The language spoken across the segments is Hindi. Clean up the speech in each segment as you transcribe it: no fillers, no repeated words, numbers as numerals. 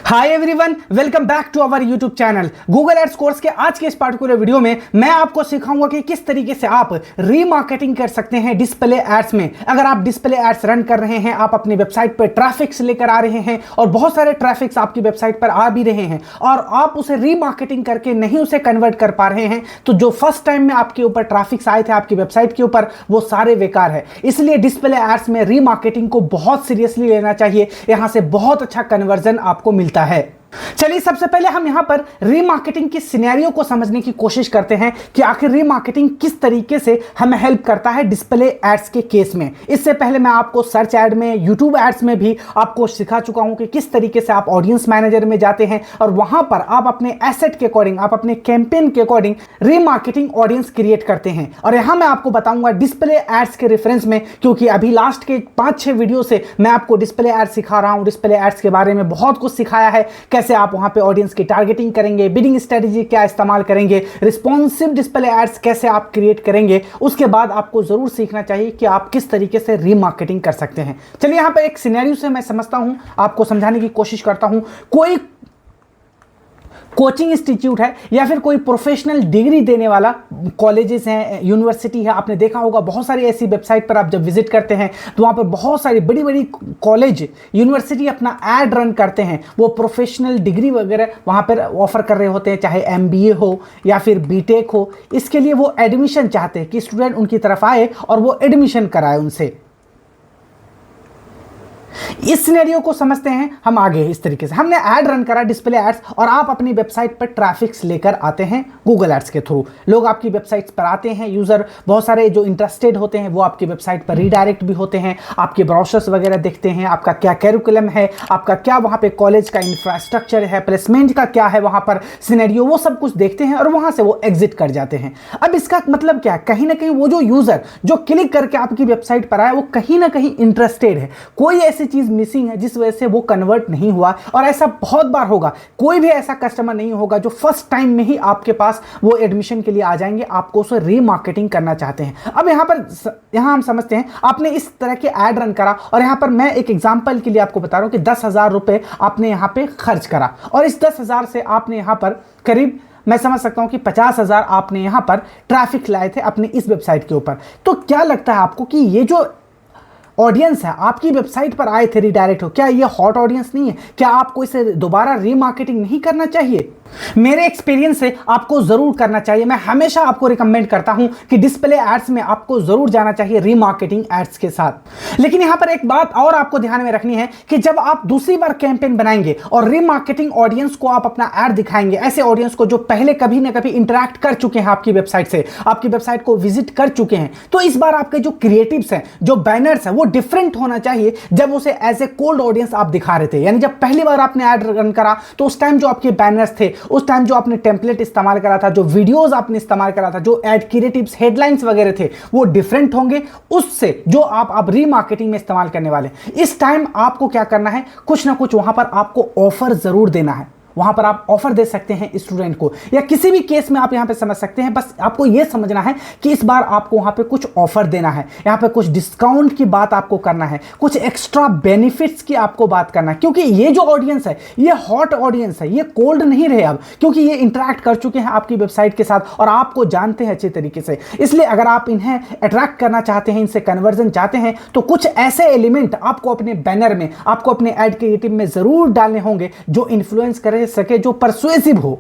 Hi everyone, welcome back to our YouTube channel. Google ads course के आज के इस पार्टिकुलर वीडियो में मैं आपको सिखाऊंगा कि किस तरीके से आप रीमार्केटिंग कर सकते हैं डिस्प्ले एड्स में। अगर आप डिस्प्ले एड्स रन कर रहे हैं, आप अपनी वेबसाइट पर ट्रैफिक्स लेकर आ रहे हैं और बहुत सारे ट्रैफिक्स आपकी वेबसाइट पर आ भी रहे हैं और आप उसे रीमार्केटिंग करके नहीं उसे कन्वर्ट कर पा रहे हैं, तो जो फर्स्ट टाइम में आपके ऊपर ट्रैफिक्स आए थे आपकी वेबसाइट के ऊपर, वो सारे बेकार है। इसलिए डिस्प्ले एड्स में रीमार्केटिंग को बहुत सीरियसली लेना चाहिए। यहां से बहुत अच्छा कन्वर्जन आपको मिलता है। चलिए, सबसे पहले हम यहां पर रीमार्केटिंग की सिनेरियो को समझने की कोशिश करते हैं कि आखिर रीमार्केटिंग किस तरीके से हमें हेल्प करता है डिस्प्ले एड्स के केस में। इससे पहले मैं आपको सर्च एड में, यूट्यूब एड्स में भी आपको सिखा चुका हूं कि किस तरीके से आप ऑडियंस मैनेजर में जाते हैं और वहां पर आप अपने एसेट के अकॉर्डिंग, आप अपने कैंपेन के अकॉर्डिंग रीमार्केटिंग ऑडियंस क्रिएट करते हैं। और यहां मैं आपको बताऊंगा डिस्प्ले एड्स के रेफरेंस में, क्योंकि अभी लास्ट के 5-6 वीडियो से मैं आपको डिस्प्ले एड्स सिखा रहा हूं। डिस्प्ले एड्स के बारे में बहुत कुछ सिखाया है, कैसे आप वहां पे ऑडियंस की टारगेटिंग करेंगे, बिडिंग स्ट्रेटजी क्या इस्तेमाल करेंगे, रिस्पॉन्सिव डिस्प्ले एड्स कैसे आप क्रिएट करेंगे। उसके बाद आपको जरूर सीखना चाहिए कि आप किस तरीके से रीमार्केटिंग कर सकते हैं। चलिए, यहां पे एक सिनेरियो से मैं समझता हूं, आपको समझाने की कोशिश करता हूं। कोई कोचिंग इंस्टीट्यूट है या फिर कोई प्रोफेशनल डिग्री देने वाला कॉलेजेस हैं, यूनिवर्सिटी है। आपने देखा होगा बहुत सारी ऐसी वेबसाइट पर आप जब विजिट करते हैं तो वहाँ पर बहुत सारी बड़ी बड़ी कॉलेज, यूनिवर्सिटी अपना ऐड रन करते हैं। वो प्रोफेशनल डिग्री वगैरह वहाँ पर ऑफर कर रहे होते हैं, चाहे MBA हो या फिर BTech हो। इसके लिए वो एडमिशन चाहते हैं कि स्टूडेंट उनकी तरफ आए और वो एडमिशन कराए उनसे। इस सिनेरियो को समझते हैं हम आगे। इस तरीके से हमने ऐड रन करा, डिस्प्ले एड्स, और आप अपनी वेबसाइट पर ट्रैफिक्स लेकर आते हैं गूगल एड्स के थ्रू। लोग आपकी वेबसाइट पर आते हैं, यूजर बहुत सारे जो इंटरेस्टेड होते हैं वो आपकी वेबसाइट पर रीडायरेक्ट भी होते हैं, आपके ब्राउचर्स वगैरह देखते हैं, आपका क्या कैरिकुलम है, आपका क्या वहां पे कॉलेज का इंफ्रास्ट्रक्चर है, प्लेसमेंट का क्या है वहां पर सिनेरियो, वो सब कुछ देखते हैं और वहां से वो एग्जिट कर जाते हैं। अब इसका मतलब क्या है? कहीं ना कहीं वो जो यूजर जो क्लिक करके आपकी वेबसाइट पर आया, वो कहीं ना कहीं इंटरेस्टेड है, कोई ऐसी चीज मिसिंग है जिस वजह से वो कन्वर्ट नहीं हुआ। और ऐसा बहुत बार होगा, कोई भी ऐसा कस्टमर नहीं होगा जो फर्स्ट टाइम में ही आपके पास वो एडमिशन के लिए आ जाएंगे, आपको उसे रीमार्केटिंग करना चाहते हैं। अब यहां हम समझते हैं, आपने इस तरह के ऐड रन करा और यहां पर मैं एक एग्जांपल के लिए आपको बता रहा हूं कि 10,000 रुपए आपने यहां पे खर्च करा और इस 10,000 से आपने यहां पर करीब, मैं समझ सकता हूं कि 50,000 आपने यहां पर ट्रैफिक लाए थे अपनी इस वेबसाइट के ऊपर। तो क्या लगता है आपको कि ये जो ऑडियंस है आपकी वेबसाइट पर आए थे रीडायरेक्ट हो, क्या ये हॉट ऑडियंस नहीं है? क्या आपको इसे दोबारा रीमार्केटिंग नहीं करना चाहिए? मेरे एक्सपीरियंस से आपको जरूर करना चाहिए। मैं हमेशा आपको रिकमेंड करता हूं कि डिस्प्ले एड्स में आपको जरूर जाना चाहिए रीमार्केटिंग एड्स के साथ। लेकिन यहां पर एक बात और आपको ध्यान में रखनी है कि जब आप दूसरी बार कैंपेन बनाएंगे और रीमार्केटिंग ऑडियंस को आप अपना ऐड दिखाएंगे, ऐसे ऑडियंस को जो पहले कभी ना कभी इंटरैक्ट कर चुके हैं आपकी वेबसाइट से, आपकी वेबसाइट को विजिट कर चुके हैं, तो इस बार आपके जो क्रिएटिव्स हैं, जो बैनर्स हैं, वो डिफरेंट होना चाहिए। जब उसे एज ए कोल्ड ऑडियंस आप दिखा रहे थे, यानी जब पहली बार आपने ऐड रन करा तो उस टाइम जो आपके बैनर्स थे, उस टाइम जो आपने टेम्पलेट इस्तेमाल करा था, जो वीडियोस आपने इस्तेमाल करा था, जो एड क्रिएटिव्स, हेडलाइंस वगैरह थे, वो डिफरेंट होंगे उससे जो आप रीमार्केटिंग में इस्तेमाल करने वाले। इस टाइम आपको क्या करना है, कुछ ना कुछ वहां पर आपको ऑफर जरूर देना है। वहां पर आप ऑफर दे सकते हैं स्टूडेंट को, या किसी भी केस में आप यहां पे समझ सकते हैं। बस आपको यह समझना है कि इस बार आपको वहां पे कुछ ऑफर देना है, यहां पे कुछ डिस्काउंट की बात आपको करना है, कुछ एक्स्ट्रा बेनिफिट्स की आपको बात करना है। क्योंकि ये जो ऑडियंस है, ये हॉट ऑडियंस है, ये कोल्ड नहीं रहे अब, क्योंकि ये इंटरैक्ट कर चुके हैं आपकी वेबसाइट के साथ और आपको जानते हैं अच्छे तरीके से। इसलिए अगर आप इन्हें अट्रैक्ट करना चाहते हैं, इनसे कन्वर्जन चाहते हैं, तो कुछ ऐसे एलिमेंट आपको अपने बैनर में, आपको अपने एड क्रिएटिव में जरूर डालने होंगे जो इन्फ्लुएंस कर सके, जो परसुएसिव हो।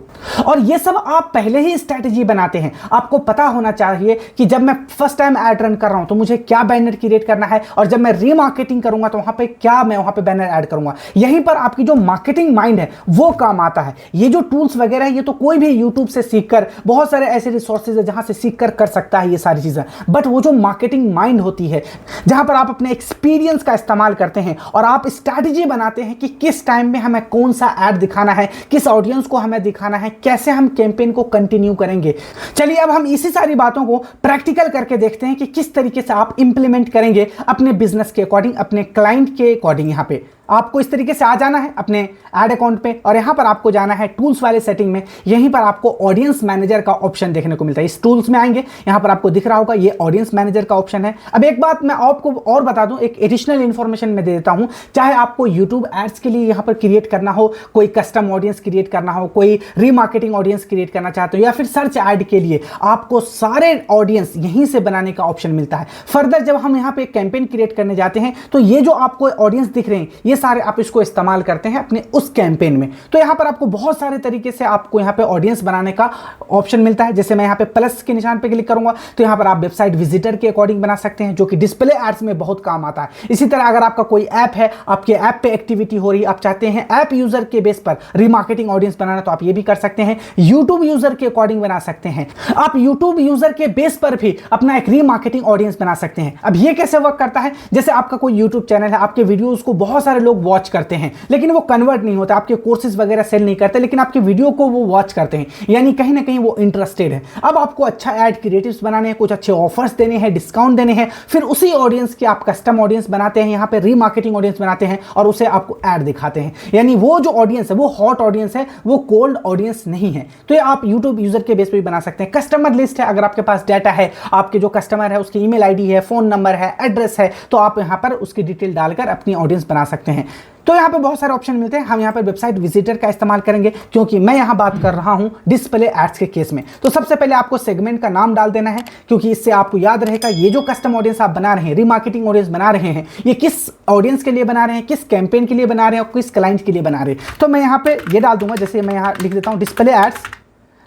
और ये सब आप पहले ही स्ट्रेटजी बनाते हैं। आपको पता होना चाहिए कि जब मैं फर्स्ट टाइम ऐड रन कर रहा हूं तो मुझे क्या बैनर क्रिएट करना है, और जब मैं रीमार्केटिंग करूंगा तो वहां पे क्या मैं वहां पे बैनर ऐड करूंगा। यहीं पर आपकी जो मार्केटिंग माइंड है वो काम आता है। ये जो टूल्स वगैरह है, ये तो कोई भी यूट्यूब से सीखकर, बहुत सारे ऐसे रिसोर्सेज है जहां से सीखकर कर सकता है ये सारी चीजें, बट वो जो मार्केटिंग माइंड होती है, जहां पर आप अपने एक्सपीरियंस का इस्तेमाल करते हैं और आप स्ट्रैटेजी बनाते हैं कि किस टाइम में हमें कौन सा ऐड दिखाना है, किस ऑडियंस को हमें दिखाना है, कैसे हम कैंपेन को कंटिन्यू करेंगे। चलिए, अब हम इसी सारी बातों को प्रैक्टिकल करके देखते हैं कि किस तरीके से आप इंप्लीमेंट करेंगे अपने बिजनेस के अकॉर्डिंग, अपने क्लाइंट के अकॉर्डिंग। यहां पे आपको इस तरीके से आ जाना है अपने ऐड अकाउंट पे और यहाँ पर आपको जाना है टूल्स वाले सेटिंग में। यहीं पर आपको ऑडियंस मैनेजर का ऑप्शन देखने को मिलता है। इस टूल्स में आएंगे, यहाँ पर आपको दिख रहा होगा ये ऑडियंस मैनेजर का ऑप्शन है। अब एक बात मैं आपको और बता दूं, एक एडिशनल इंफॉर्मेशन मैं दे देता हूं। चाहे आपको यूट्यूब एड्स के लिए यहाँ पर क्रिएट करना हो, कोई कस्टम ऑडियंस क्रिएट करना हो, कोई रीमार्केटिंग ऑडियंस क्रिएट करना चाहते हो या फिर सर्च ऐड के लिए, आपको सारे ऑडियंस यहीं से बनाने का ऑप्शन मिलता है। फर्दर जब हम यहाँ पे कैंपेन क्रिएट करने जाते हैं तो ये जो आपको ऑडियंस दिख रहे हैं ये सारे आप इसको इस्तेमाल करते हैं अपने उस कैंपेन में। तो यहाँ पर आपको बहुत सारे तरीके से आपको यहाँ पे ऑडियंस बनाने का ऑप्शन मिलता है। जैसे मैं यहाँ पे प्लस के निशान पे क्लिक करूंगा तो यहाँ पर आप वेबसाइट विजिटर के अकॉर्डिंग बना सकते हैं, जो कि डिस्प्ले एड्स में बहुत काम आता है। इसी तरह अगर आपका कोई ऐप है, आपके ऐप पे एक्टिविटी हो रही है, आप चाहते हैं ऐप यूजर के बेस पर रीमार्केटिंग ऑडियंस बनाना, तो आप ये भी कर सकते हैं। यूट्यूब यूजर के अकॉर्डिंग बना सकते हैं। आप यूट्यूब यूजर के बेस पर भी अपना एक रीमार्केटिंग ऑडियंस बना सकते हैं। अब ये कैसे वर्क करता है, जैसे आपका कोई यूट्यूब चैनल है, आपके वीडियोस को बहुत सारे लोग वॉच करते हैं लेकिन वो कन्वर्ट नहीं होता, आपके कोर्सेज वगैरह सेल नहीं करते, लेकिन आपके वीडियो को वो वॉच करते हैं, यानी कहीं ना कहीं वो इंटरेस्टेड है। अब आपको अच्छा ऐड क्रिएटिव्स बनाने हैं, कुछ अच्छे ऑफर्स देने हैं, डिस्काउंट देने हैं, फिर उसी ऑडियंस की आप कस्टम ऑडियंस बनाते हैं, यहाँ पे रीमार्केटिंग ऑडियंस बनाते हैं और उसे आपको ऐड दिखाते हैं। यानी वो जो ऑडियंस है वो हॉट ऑडियंस है, वो कोल्ड ऑडियंस नहीं है। तो ये आप यूट्यूब यूजर के बेस पे भी बना सकते हैं। कस्टमर लिस्ट है, अगर आपके पास डाटा है, आपके जो कस्टमर है उसकी ईमेल आईडी है, फोन नंबर है, एड्रेस है, तो आप यहाँ पर उसकी डिटेल डालकर अपनी ऑडियंस बना सकते हैं। तो यहाँ पे बहुत सारे ऑप्शन मिलते हैं। हम यहाँ पे वेबसाइट विजिटर का इस्तेमाल करेंगे क्योंकि मैं यहाँ बात कर रहा हूँ डिस्प्ले एड्स के केस में। तो सबसे पहले आपको सेगमेंट का नाम डाल देना है, क्योंकि इससे आपको याद रहेगा ये जो कस्टम ऑडियंस आप बना रहे हैं, रीमार्केटिंग ऑडियंस बना रहे हैं, ये किस ऑडियंस के लिए बना रहे हैं, किस कैंपेन के लिए बना रहे हैं और किस क्लाइंट के लिए बना रहे हैं। तो मैं यहाँ पे ये डाल दूंगा, जैसे मैं यहाँ लिख देता हूँ डिस्प्ले एड्स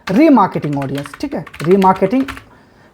रीमार्केटिंग ऑडियंस, ठीक है, रीमार्केटिंग,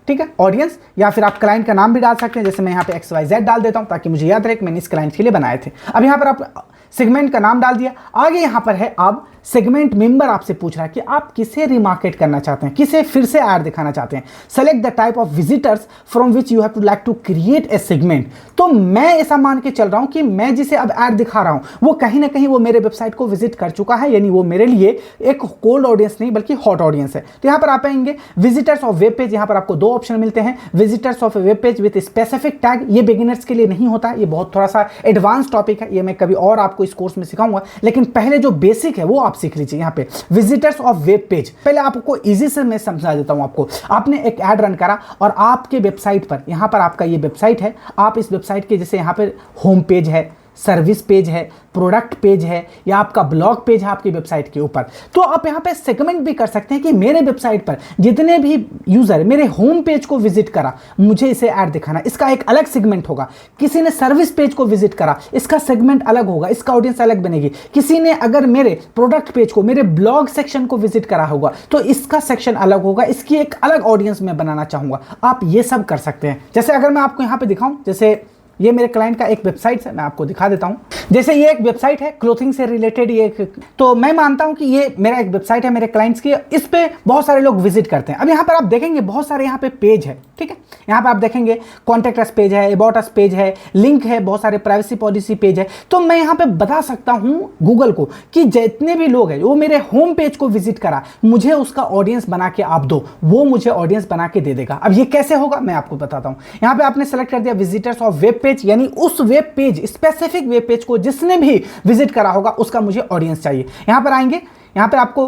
ठीक है, ऑडियंस। या फिर आप क्लाइंट का नाम भी डाल सकते हैं, जैसे मैं यहाँ पे XYZ डाल देता हूँ ताकि मुझे याद रहे कि मैंने इस क्लाइंट के लिए बनाए थे। अब यहाँ पर आप सेगमेंट का नाम डाल दिया। आगे यहाँ पर है अब सेगमेंट मेंबर आपसे पूछ रहा है कि आप किसे रिमार्केट करना चाहते हैं, किसे फिर से ऐड दिखाना चाहते हैं। Select the type of visitors from which you have to like to create a segment. तो मैं ऐसा मान के चल रहा हूं कि मैं जिसे अब ऐड दिखा रहा हूं वो कहीं ना कहीं वो मेरे वेबसाइट को विजिट कर चुका है, यानी वो मेरे लिए एक कोल्ड ऑडियंस नहीं बल्कि हॉट ऑडियंस है। तो यहाँ पर आप आएंगे विजिटर्स ऑफ वेब पेज, यहाँ पर आपको दो ऑप्शन मिलते हैं, visitors of web page with specific tag. ये बिगिनर्स के लिए नहीं होता, ये बहुत थोड़ा सा एडवांस टॉपिक है, ये मैं कभी और आपको इस कोर्स में सिखाऊंगा, लेकिन पहले जो बेसिक है वो आप सीख लीजिए। यहाँ पे विजिटर्स ऑफ वेब पेज, पहले आपको इजी से मैं समझा देता हूं आपको। आपने एक ऐड रन करा और आपके वेबसाइट पर, यहां पर आपका ये वेबसाइट है, आप इस वेबसाइट के जैसे यहां पर होम पेज है, सर्विस पेज है, प्रोडक्ट पेज है या आपका ब्लॉग पेज है आपकी वेबसाइट के ऊपर, तो आप यहाँ पे सेगमेंट भी कर सकते हैं कि मेरे वेबसाइट पर जितने भी यूजर मेरे होम पेज को विजिट करा मुझे इसे ऐड दिखाना, इसका एक अलग सेगमेंट होगा। किसी ने सर्विस पेज को विजिट करा, इसका सेगमेंट अलग होगा, इसका ऑडियंस अलग बनेगी। किसी ने अगर मेरे प्रोडक्ट पेज को, मेरे ब्लॉग सेक्शन को विजिट करा होगा तो इसका सेक्शन अलग होगा, इसकी एक अलग ऑडियंस में बनाना चाहूंगा। आप ये सब कर सकते हैं। जैसे अगर मैं आपको यहाँ पे दिखाऊं, जैसे ये मेरे क्लाइंट का एक वेबसाइट है, मैं आपको दिखा देता हूं। जैसे ये एक वेबसाइट है क्लोथिंग से रिलेटेड, ये तो मैं मानता हूं कि ये मेरा एक वेबसाइट है मेरे क्लाइंट्स की, इस पे बहुत सारे लोग विजिट करते हैं। अब यहाँ पर आप देखेंगे बहुत सारे यहाँ पे पेज है, ठीक है, यहाँ पे आप देखेंगे कॉन्टैक्ट अस पेज है, अबाउट अस पेज है, लिंक है, बहुत सारे प्राइवेसी पॉलिसी पेज है। तो मैं यहाँ पे बता सकता हूँ गूगल को कि जितने भी लोग हैं वो मेरे होम पेज को विजिट करा, मुझे उसका ऑडियंस बना के आप दो, वो मुझे ऑडियंस बना के दे देगा। अब ये कैसे होगा मैं आपको बताता हूँ। यहाँ पे आपने सेलेक्ट कर दिया विजिटर्स ऑफ वेब पेज, यानी उस web page, specific web page को जिसने भी विजिट करा होगा उसका मुझे ऑडियंस चाहिए। यहां पर आएंगे, यहां पर आपको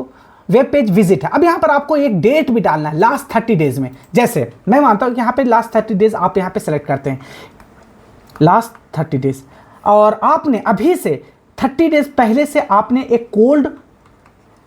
वेब पेज विजिट है। अब यहां पर आपको एक डेट भी डालना है लास्ट 30 डेज में। जैसे मैं मानता हूं कि यहां पे लास्ट 30 डेज आप यहां पे सेलेक्ट करते हैं, लास्ट 30 डेज, और आपने अभी से 30 डेज पहले से आपने एक कोल्ड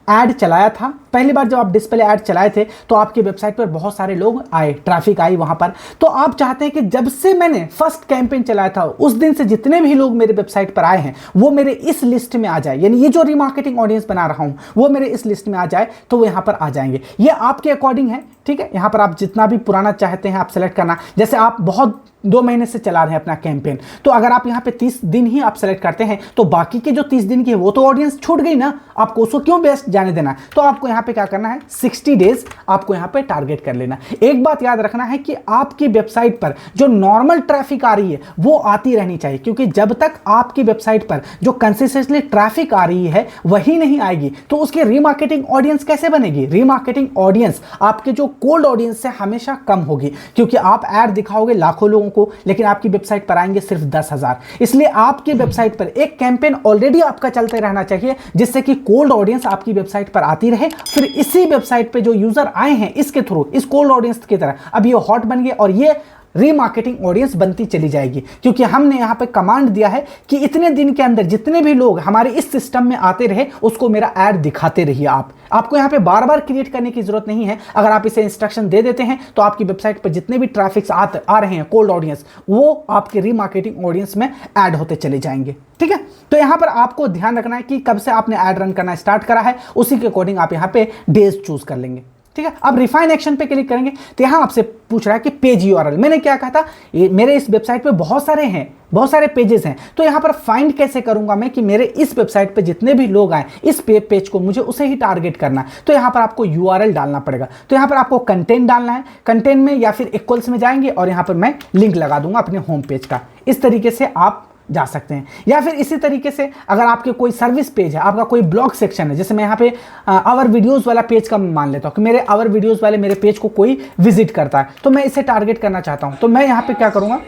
ऐड चलाया था। पहली बार जब आप डिस्प्ले ऐड चलाए थे तो आपकी वेबसाइट पर बहुत सारे लोग आए, ट्रैफिक आई वहां पर। तो आप चाहते हैं कि जब से मैंने फर्स्ट कैंपेन चलाया था उस दिन से जितने भी लोग मेरे वेबसाइट पर आए हैं वो मेरे इस लिस्ट में आ जाए, यानी ये जो रीमार्केटिंग ऑडियंस बना रहा हूं वो मेरे इस लिस्ट में आ जाए, तो वो यहां पर आ जाएंगे। ये आपके अकॉर्डिंग है, ठीक है। यहां पर आप जितना भी पुराना चाहते हैं आप सेलेक्ट करना। जैसे आप बहुत 2 महीने से चला रहे हैं अपना कैंपेन, तो अगर आप यहाँ पे 30 दिन ही आप सेलेक्ट करते हैं तो बाकी के जो 30 दिन की है वो तो ऑडियंस छूट गई ना, आपको उसको क्यों बेस्ट जाने देना। तो आपको यहाँ यहाँ पे क्या करना है, 60 डेज आपको यहाँ पे टारगेट कर लेना। एक बात याद रखना है कि आपकी वेबसाइट पर जो नॉर्मल ट्रैफिक आ रही है वो आती रहनी चाहिए, क्योंकि जब तक आपकी वेबसाइट पर जो कंसिस्टेंटली ट्रैफिक आ रही है वही नहीं आएगी तो उसकी रीमार्केटिंग ऑडियंस कैसे बनेगी। रीमार्केटिंग ऑडियंस आपके जो कोल्ड ऑडियंस से हमेशा कम होगी, क्योंकि आप ऐड दिखाओगे लाखों लोगों को लेकिन आपकी वेबसाइट पर आएंगे सिर्फ 10,000। इसलिए आपकी वेबसाइट पर एक कैंपेन ऑलरेडी आपका चलते रहना चाहिए जिससे कि कोल्ड ऑडियंस आपकी वेबसाइट पर आती रहे, फिर इसी वेबसाइट पे जो यूजर आए हैं इसके थ्रू इस कोल्ड ऑडियंस की तरह अब ये हॉट बन गए और ये रीमार्केटिंग ऑडियंस बनती चली जाएगी, क्योंकि हमने यहां पे कमांड दिया है कि इतने दिन के अंदर जितने भी लोग हमारे इस सिस्टम में आते रहे उसको मेरा ऐड दिखाते रहिए। आपको यहां पे बार बार क्रिएट करने की जरूरत नहीं है। अगर आप इसे इंस्ट्रक्शन दे देते हैं तो आपकी वेबसाइट पर जितने भी ट्रैफिक आ रहे हैं कोल्ड ऑडियंस वो आपके रीमार्केटिंग ऑडियंस में ऐड होते चले जाएंगे। ठीक है, तो यहां पर आपको ध्यान रखना है कि कब से आपने ऐड रन करना स्टार्ट करा है, उसी के अकॉर्डिंग आप यहां पे डेज चूज कर लेंगे। ठीक है, अब रिफाइन एक्शन पे क्लिक करेंगे तो यहां आपसे पूछ रहा है कि पेज यूआरएल। मैंने क्या कहा था, मेरे इस वेबसाइट पे बहुत सारे पेजेस हैं, तो यहां पर फाइंड कैसे करूंगा मैं कि मेरे इस वेबसाइट पे जितने भी लोग आए इस पेज को मुझे उसे ही टारगेट करना है। तो यहां पर आपको यूआरएल डालना पड़ेगा। तो यहां पर आपको कंटेंट डालना है, कंटेंट में या फिर इक्वल्स में जाएंगे और यहां पर मैं लिंक लगा दूंगा अपने होम पेज का। इस तरीके से आप जा सकते हैं। या फिर इसी तरीके से अगर आपके कोई सर्विस पेज है, आपका कोई ब्लॉग सेक्शन है, जैसे मैं यहाँ पे आवर वीडियोस वाला पेज का मान लेता हूँ कि मेरे आवर वीडियोस वाले मेरे पेज को कोई विजिट करता है तो मैं इसे टारगेट करना चाहता हूँ, तो मैं यहाँ पे क्या करूँगा,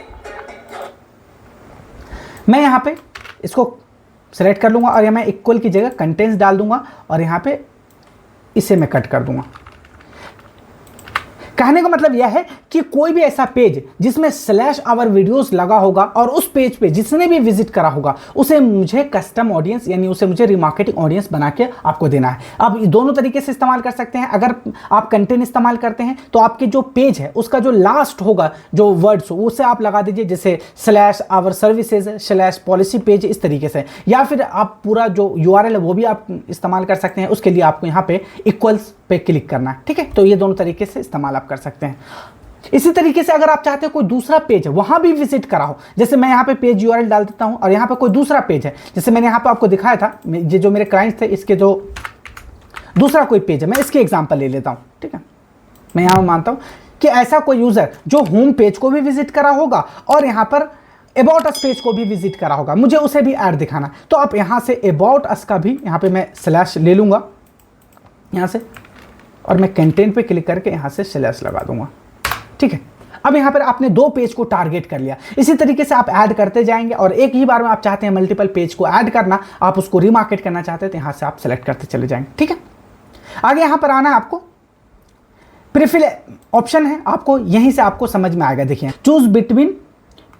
मैं यहाँ पे इसको सेलेक्ट कर लूँगा और यहाँ मैं इक्वल की जगह कंटेंट्स डाल दूंगा और यहाँ पे इसे मैं कट कर दूंगा। कहने का मतलब यह है कि कोई भी ऐसा पेज जिसमें /आवर वीडियोस लगा होगा और उस पेज पे जिसने भी विजिट करा होगा उसे मुझे कस्टम ऑडियंस यानी उसे मुझे रिमार्केटिंग ऑडियंस बना के आपको देना है। अब दोनों तरीके से इस्तेमाल कर सकते हैं। अगर आप कंटेंट इस्तेमाल करते हैं तो आपके जो पेज है उसका जो लास्ट होगा जो वर्ड्स उसे आप लगा दीजिए, जैसे /आवर सर्विसेज /पॉलिसी पेज, इस तरीके से। या फिर आप पूरा जो यूआरएल है वो भी आप इस्तेमाल कर सकते हैं। उसके लिए आपको यहाँ पे इक्वल्स पे क्लिक करना है। ठीक है, तो ये दोनों तरीके से इस्तेमाल कर सकते हैं। इसी तरीके से अगर आप चाहते हो कोई दूसरा पेज है वहां भी विजिट करा हो, जैसे मैं यहां पे पेज यूआरएल डाल देता हूं और यहां पे कोई दूसरा पेज है, जैसे मैंने यहां पे आपको दिखाया था ये जो मेरे क्लाइंट्स थे इसके जो दूसरा कोई पेज है, मैं इसके एग्जांपल ले लेता हूं। ठीक है, मैं यहां मानता हूं कि ऐसा कोई यूजर जो होम पेज को भी विजिट करा होगा और यहां पर अबाउट अस पेज को भी विजिट करा होगा, मुझे उसे भी ऐड दिखाना। तो आप यहां से अबाउट अस का भी यहां पे मैं / ले लूंगा यहां से और मैं कंटेंट पे क्लिक करके यहां से / लगा दूंगा। ठीक है, अब यहां पर आपने 2 पेज को टारगेट कर लिया। इसी तरीके से आप ऐड करते जाएंगे और एक ही बार में आप चाहते हैं मल्टीपल पेज को ऐड करना, आप उसको रिमार्केट करना चाहते हैं तो यहां से आप सेलेक्ट करते चले जाएंगे। ठीक है, आगे यहां पर आना है आपको, प्रीफिल ऑप्शन है, आपको यहीं से आपको समझ में आएगा। देखिए, choose between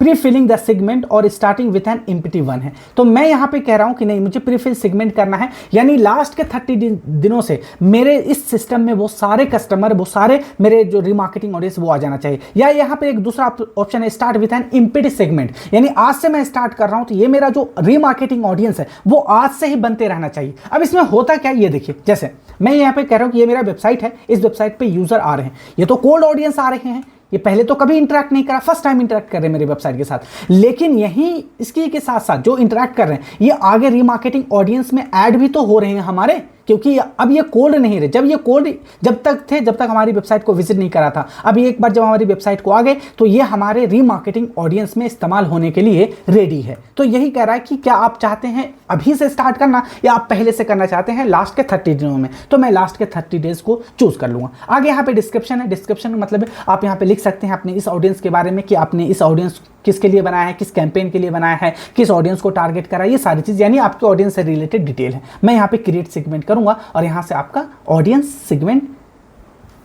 pre filling the segment और starting with an empty one है। तो मैं यहां पे कह रहा हूं कि नहीं, मुझे प्री फिल सेगमेंट करना है, यानी लास्ट के 30 दिनों से मेरे इस सिस्टम में वो सारे कस्टमर, वो सारे मेरे जो रिमार्केटिंग ऑडियंस वो आ जाना चाहिए। या यहां पे एक दूसरा ऑप्शन है start with an empty segment, यानी आज से मैं स्टार्ट कर रहा हूं तो ये मेरा जो रिमार्केटिंग ऑडियंस है वो आज से ही बनते रहना चाहिए। अब इसमें होता क्या, ये देखिए, जैसे मैं यहां पे कह रहा हूं कि ये मेरा वेबसाइट है, इस वेबसाइट पे यूजर आ रहे हैं, ये तो कोल्ड ऑडियंस आ रहे हैं, ये पहले तो कभी इंटरैक्ट नहीं करा, फर्स्ट टाइम इंटरैक्ट कर रहे हैं मेरी वेबसाइट के साथ। लेकिन यही इसके के साथ साथ जो इंटरैक्ट कर रहे हैं ये आगे रीमार्केटिंग ऑडियंस में ऐड भी तो हो रहे हैं हमारे, क्योंकि अब ये कोल्ड नहीं रहे। जब ये कोल्ड जब तक हमारी वेबसाइट को विजिट नहीं करा था, अभी एक बार जब हमारी वेबसाइट को आ गए तो ये हमारे रीमार्केटिंग ऑडियंस में इस्तेमाल होने के लिए रेडी है। तो यही कह रहा है कि क्या आप चाहते हैं अभी से स्टार्ट करना या आप पहले से करना चाहते हैं लास्ट के 30 दिनों में, तो मैं लास्ट के 30 डेज को चूज कर लूंगा। आगे यहाँ पे डिस्क्रिप्शन है, डिस्क्रिप्शन मतलब आप यहाँ पे लिख सकते हैं अपने इस ऑडियंस के बारे में कि आपने इस ऑडियंस किसके लिए बनाया है, किस कैंपेन के लिए बनाया है, किस ऑडियंस को टारगेट करा है, ये सारी चीज यानी आपके ऑडियंस से रिलेटेड डिटेल है। मैं यहाँ पे क्रिएट सेगमेंट करूंगा और यहाँ से आपका ऑडियंस सेगमेंट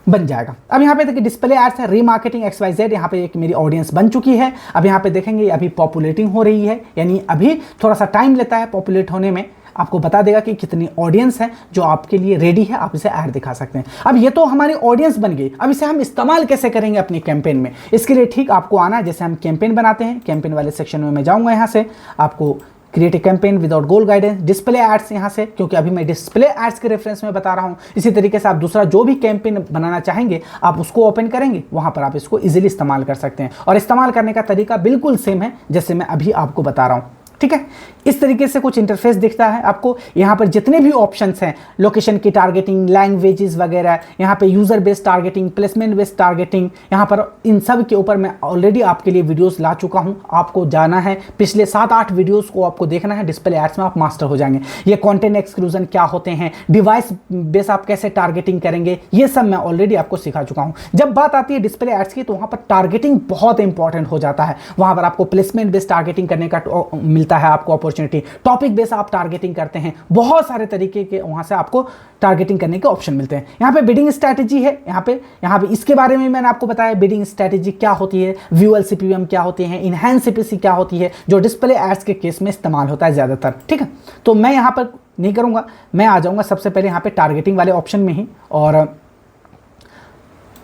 बन जाएगा। अब यहाँ पे देखिए डिस्प्ले एड्स है, रीमार्केटिंग XYZ, यहाँ पे एक मेरी ऑडियंस बन चुकी है। अब यहाँ पे देखेंगे अभी पॉपुलेटिंग हो रही है, यानी अभी थोड़ा सा टाइम लेता है पॉपुलेट होने में, आपको बता देगा कि कितनी ऑडियंस है जो आपके लिए रेडी है, आप इसे ऐड दिखा सकते हैं। अब ये तो हमारी ऑडियंस बन गई, अब इसे हम इस्तेमाल कैसे करेंगे अपनी कैंपेन में, इसके लिए ठीक आपको आना है, जैसे हम कैंपेन बनाते हैं, कैंपेन वाले सेक्शन में मैं जाऊंगा, यहाँ से आपको create a campaign without goal guidance, display ads यहाँ से, क्योंकि अभी मैं डिस्प्ले एड्स के रेफरेंस में बता रहा हूँ। इसी तरीके से आप दूसरा जो भी कैंपेन बनाना चाहेंगे आप उसको ओपन करेंगे, वहां पर आप इसको इजीली इस्तेमाल कर सकते हैं और इस्तेमाल करने का तरीका बिल्कुल सेम है जैसे मैं अभी आपको बता रहा हूँ। ठीक है। इस तरीके से कुछ इंटरफेस दिखता है आपको। यहाँ पर जितने भी ऑप्शंस हैं, लोकेशन की टारगेटिंग, लैंग्वेजेस वगैरह, यहाँ पे user based targeting, placement based targeting, यहाँ पर इन सब के ऊपर मैं ऑलरेडी आपके लिए वीडियोस ला चुका हूँ। आपको जाना है, पिछले 7-8 वीडियोस को आपको देखना है, डिस्प्ले एड्स में आप मास्टर हो जाएंगे। ये कंटेंट एक्सक्लूजन क्या होते हैं, डिवाइस बेस आप कैसे टारगेटिंग करेंगे, ये सब मैं ऑलरेडी आपको सिखा चुका हूँ। जब बात आती है डिस्प्ले एड्स की, तो वहाँ पर टारगेटिंग बहुत इंपॉर्टेंट हो जाता है। वहाँ पर आपको प्लेसमेंट बेस्ड टारगेटिंग करने का मिलता है आपको अपॉर्चुनिटी, टॉपिक बेस आप टारगेटिंग करते हैं, बहुत सारे तरीके के वहाँ से आपको टारगेटिंग करने के ऑप्शन मिलते हैं। यहाँ पे बिडिंग स्ट्रैटेजी है, यहाँ पे इसके बारे में मैंने आपको बताया बिडिंग स्ट्रैटेजी क्या होती है, व्यूअल सीपीएम क्या होती है, इनहैंस सीपीसी क्या होती है, जो डिस्प्ले एड्स के केस में इस्तेमाल होता है ज़्यादातर। ठीक है, तो मैं यहाँ पर नहीं करूँगा, मैं आ जाऊँगा सबसे पहले यहाँ पे टारगेटिंग वाले ऑप्शन में ही, और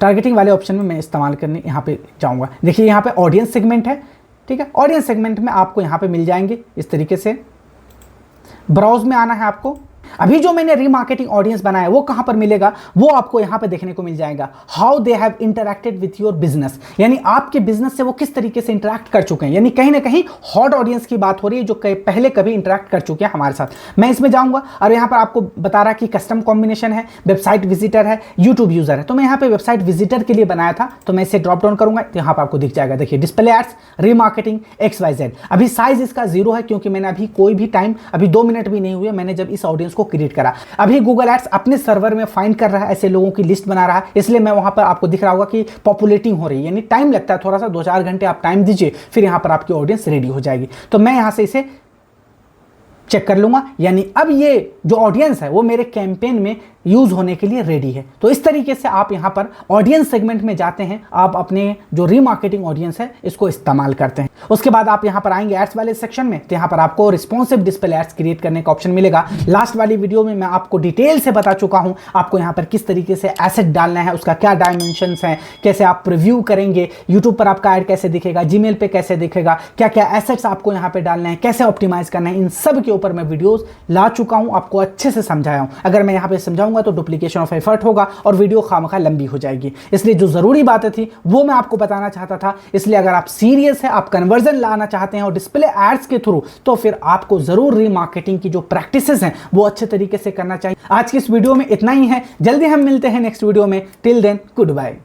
टारगेटिंग वाले ऑप्शन में मैं इस्तेमाल करने यहाँ पे जाऊँगा। देखिए यहाँ पे ऑडियंस सेगमेंट है। ठीक है, ऑडियंस सेगमेंट में आपको यहाँ पे मिल जाएंगे इस तरीके से। ब्राउज में आना है आपको। अभी जो मैंने रीमार्केटिंग ऑडियंस बनाया वो कहां पर मिलेगा, वो आपको यहां पे देखने को मिल जाएगा। How they have interacted with your business, यानी आपके बिजनेस से वो किस तरीके से इंटरैक्ट कर चुके हैं, यानी कहीं ना कहीं हॉट ऑडियंस की बात हो रही है जो पहले कभी इंटरैक्ट कर चुके हैं हमारे साथ। मैं इसमें जाऊंगा और यहां पर आपको बता रहा कि कस्टम कॉम्बिनेशन है, वेबसाइट विजिटर है, यूट्यूब यूजर है। तो मैं यहाँ पे वेबसाइट विजिटर के लिए बनाया था, तो मैं इसे ड्रॉप डाउन करूंगा तो यहाँ पर आपको दिख जाएगा। देखिए डिस्प्ले एड्स, रीमार्केटिंग, XYZ। अभी साइज इसका 0 है क्योंकि मैंने अभी कोई भी टाइम, अभी 2 मिनट भी नहीं हुए मैंने जब इस ऑडियंस को क्रिएट करा। अभी गूगल एड्स अपने सर्वर में फाइंड कर रहा है, ऐसे लोगों की लिस्ट बना रहा है, इसलिए मैं वहां पर आपको दिख रहा होगा कि पॉपुलेटिंग हो रही है, यानी टाइम लगता है थोड़ा सा, 2-4 घंटे आप टाइम दीजिए, फिर यहां पर आपकी ऑडियंस रेडी हो जाएगी। तो मैं यहां से इसे चेक कर लूंगा, यानी अब ये जो ऑडियंस है वो मेरे कैंपेन में यूज होने के लिए रेडी है। तो इस तरीके से आप यहां पर ऑडियंस सेगमेंट में जाते हैं, आप अपने जो रीमार्केटिंग ऑडियंस है इसको इस्तेमाल करते हैं। उसके बाद आप यहां पर आएंगे एड्स वाले सेक्शन में, तो यहां पर आपको रिस्पॉन्सिव डिस्प्ले एड्स क्रिएट करने का ऑप्शन मिलेगा। लास्ट वाली वीडियो में मैं आपको डिटेल से बता चुका हूं आपको यहां पर किस तरीके से एसेट डालना है, उसका क्या डायमेंशंस है, कैसे आप प्रीव्यू करेंगे, यूट्यूब पर आपका एड कैसे दिखेगा, जीमेल पे कैसे दिखेगा, क्या क्या एसेट्स आपको यहां पर डालना है, कैसे ऑप्टिमाइज करना है, इन सब के ऊपर मैं वीडियोस ला चुका हूं, आपको अच्छे से समझाया हूं। अगर मैं यहां पे समझाऊंगा तो डुप्लीकेशन ऑफ एफर्ट होगा और वीडियो खामखा लंबी हो जाएगी, इसलिए जो जरूरी बातें थी वो मैं आपको बताना चाहता था। इसलिए अगर आप सीरियस है, आप कन्वर्जन लाना चाहते हैं और डिस्प्ले एड्स के थ्रू, तो फिर आपको जरूर रीमार्केटिंग की जो प्रैक्टिसेस हैं वो अच्छे तरीके से करना चाहिए। आज की इस वीडियो में इतना ही है, जल्दी हम मिलते हैं नेक्स्ट वीडियो में। Till then good bye.